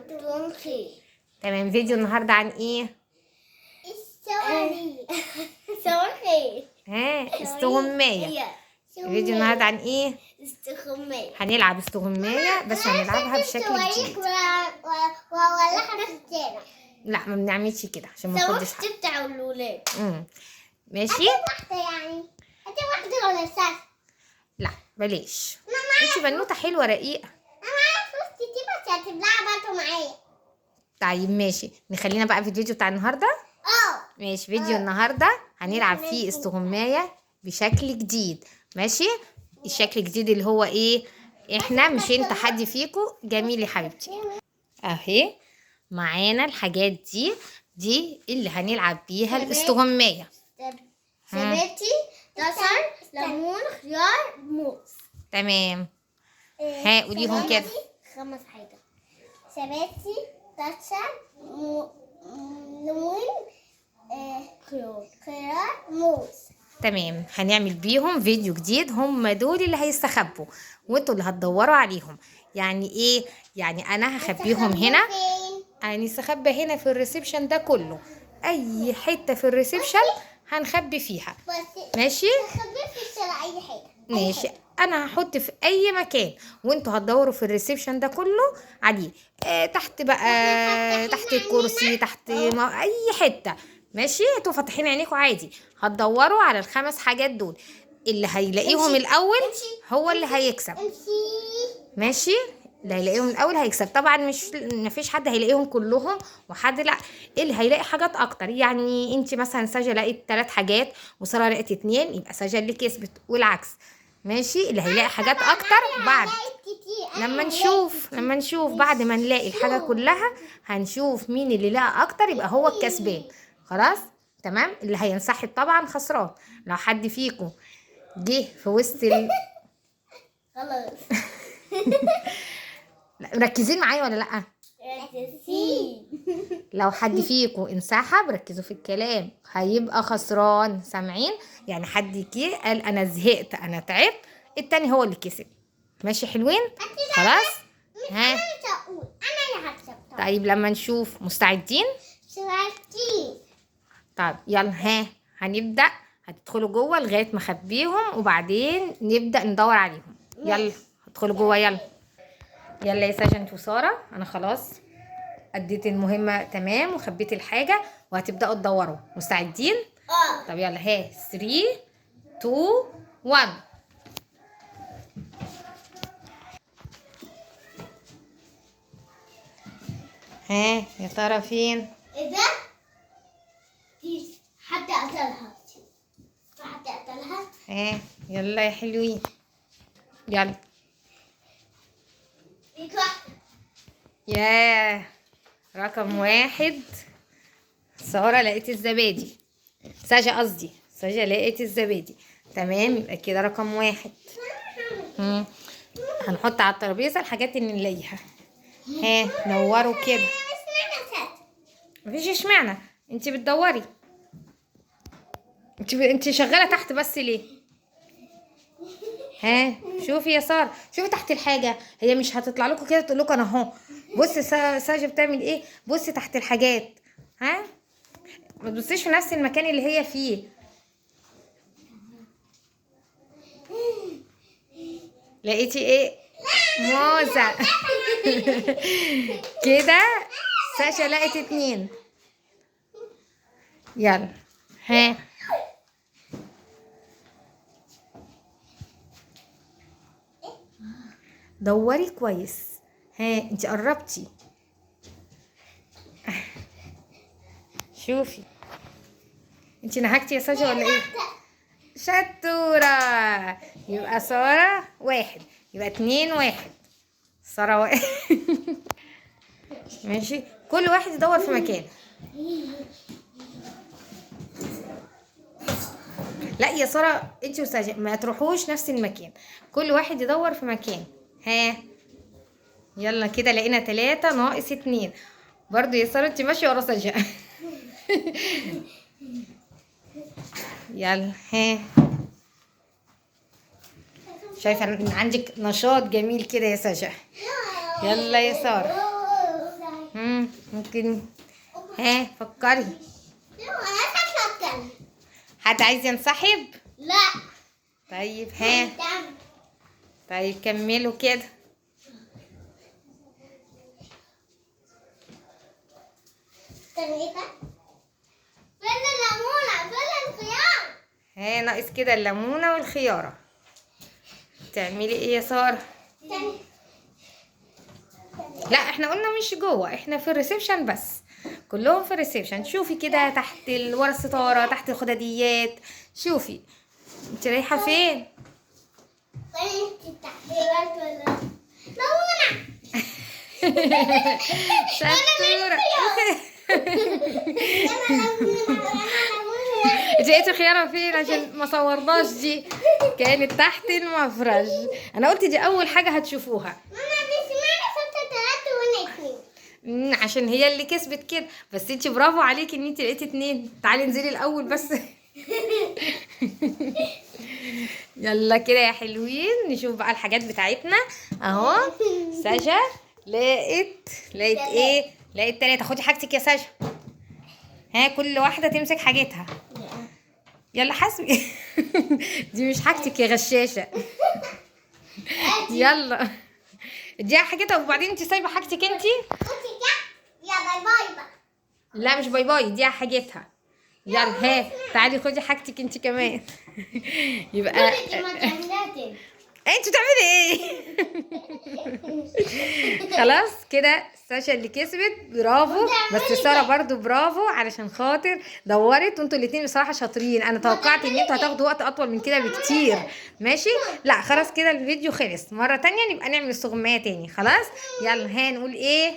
كنتم خير. تمام. فيديو النهارده عن ايه؟ صواريخ. استغماية. فيديو النهارده عن ايه؟ استغماية. هنلعب استغماية بس هنلعبها بشكل جديد. وولعها في الشارع. لا ما بنعملش كده عشان ما نخدش حد. صواريخ بتاع الولاد. ماشي. واحدة يعني. واحدة ولا ساعة؟ لا بلاش. انتي بنوتة حلوة رقيقة. انا معايا فلوس كتير بس هتبلعها برضه معايا. طيب ماشي، نخلينا بقى في الفيديو بتاع النهارده. ماشي. فيديو النهارده هنلعب فيه استغماية بشكل جديد. ماشي. الشكل الجديد اللي هو ايه؟ احنا مش انت حد فيكم. جميل يا حبيبتي. اهي معانا الحاجات دي اللي هنلعب بيها الاستغماية. زبادي، بصل، ليمون، خيار، موز. تمام. قوليهم كده. 5 حاجات. زبادي، بصل، ليمون، خيار، موز. تمام. هنعمل بيهم فيديو جديد. هم دول اللي هيستخبوا وانتوا اللي هتدوروا عليهم. يعني ايه؟ يعني انا هخبيهم هنا. يعني استخبى هنا في الريسبشن ده كله. اي حته في الريسبشن هنخبي فيها. ماشي. تخبي في الشارع اي حاجه. ماشي. انا هحط في اي مكان وانتوا هتدوروا في الريسبشن ده كله عليه. تحت بقى، تحت الكرسي، تحت اي حته. ماشي. انتوا فاتحين عينيكوا عادي. هتدوروا على ال5 حاجات دول. اللي هيلاقيهم الاول هو اللي هيكسب. ماشي. اللي هيلاقيهم الاول هيكسب. طبعا مفيش حد هيلاقيهم كلهم وحد لا. اللي هيلاقي حاجات اكتر. يعني انت مثلا سجا لقيت 3 حاجات وساره لقيت 2، يبقى سجا اللي كسبت والعكس. ماشي. اللي هيلاقي حاجات اكتر بعد لما نشوف بعد ما نلاقي الحاجه كلها هنشوف مين اللي لقى اكتر يبقى هو الكسبان. خلاص تمام. اللي هينسحب طبعا خسران. لو حد فيكم جه في وسط خلاص. لا مركزين معايا ولا لا؟ لو حد فيكم انسحب ركزوا في الكلام هيبقى خسران. سامعين؟ يعني حد جه قال انا زهقت انا تعبت، التاني هو اللي كسب. ماشي حلوين. خلاص. انا مش هقول، انا اللي هكسب. طيب لما نشوف. مستعدين؟ طيب يلا. هنبدأ. هتدخلوا جوه لغاية ما اخبيهم وبعدين نبدأ ندور عليهم. يلا ادخلوا جوه. يلا يا ساجنت وسارة. انا خلاص اديت المهمة تمام وخبيت الحاجة وهتبدأوا تدوروا. مستعدين؟ طب يلا. 3 2 1. يا ترى فين؟ ايه ده؟ دي حد قتلها. يلا يا حلوين. يلا. يا رقم 1 سارة لقيت الزبادي. ساجة قصدي. ساجة لقيت الزبادي. تمام. يبقى كده رقم 1. هنحط على الترابيزة الحاجات اللي نلاقيها. نوروا كده. مفيش اشمعنى. انت بتدوري. انت شغالة تحت بس ليه؟ شوفي يا ساره. شوفي تحت الحاجه. هي مش هتطلع لكم كده تقول لكم انا اهو. بصي ساجه بتعمل ايه. بصي تحت الحاجات. ما تبصيش في نفس المكان اللي هي فيه. لقيتي ايه؟ موزه. كده ساشا لقيت 2. يلا. دوري كويس. انت قربتي. شوفي. انت نهكتي يا ساجة ولا ايه؟ شطورة. يبقى سارة 1. يبقى 2-1. سارة 1. ماشي. كل واحد يدور في مكان. لا يا سارة انت وساجة ما تروحوش نفس المكان. كل واحد يدور في مكان. يلا كده لقينا 3 ناقص 2. برضو يا سارة انت ماشية ورا ساجة. يلا. شايفة ان عندك نشاط جميل كده يا ساجة. يلا يا سارة. ممكن. ها فكري. انا هفكر. حد عايز ينسحب؟ لا. طيب ها. طيب كملوا كده. فين الليمونة؟ فين الخيار؟ ها ناقص كده الليمونة والخيارة. تعملي ايه يا سارة؟ لا احنا قلنا مش جوه، احنا في الريسبشن بس، كلهم في الريسبشن. شوفي كده تحت ورا الستارة، تحت الخداديات. شوفي انت رايحة فين؟ شطورة. انت لقيتي الخيارة فين؟ عشان ما صورناش دي، كانت تحت المفرش. انا قلت دي اول حاجة هتشوفوها. عشان هي اللي كسبت كده. بس انت برافو عليكي ان انت لقيتي 2. تعالي انزلي الاول بس. يلا كده يا حلوين، نشوف بقى الحاجات بتاعتنا اهو. ساجا لقيت ايه؟ لقيت 3. خدي حاجتك يا ساجا. ها كل واحدة تمسك حاجتها. يلا حسبي. دي مش حاجتك يا غشاشة. يلا اديها حاجتها وبعدين انت سايبة حاجتك انت. يا باي باي بقى. لا مش باي باي، اديها حاجتها. يلا ها تعالي خدي حاجتك انت كمان. يبقى انت بتعملي ايه؟ خلاص كده ساشا اللي كسبت، برافو. بس ساره برضو برافو علشان خاطر دورت، وانتوا الاتنين بصراحه شاطرين. انا توقعت ان انتوا هتاخدوا وقت اطول من كده بكتير. ماشي. لا خلاص كده الفيديو خلص. مره تانية نبقى نعمل استغمايه تاني. خلاص يلا ها نقول ايه؟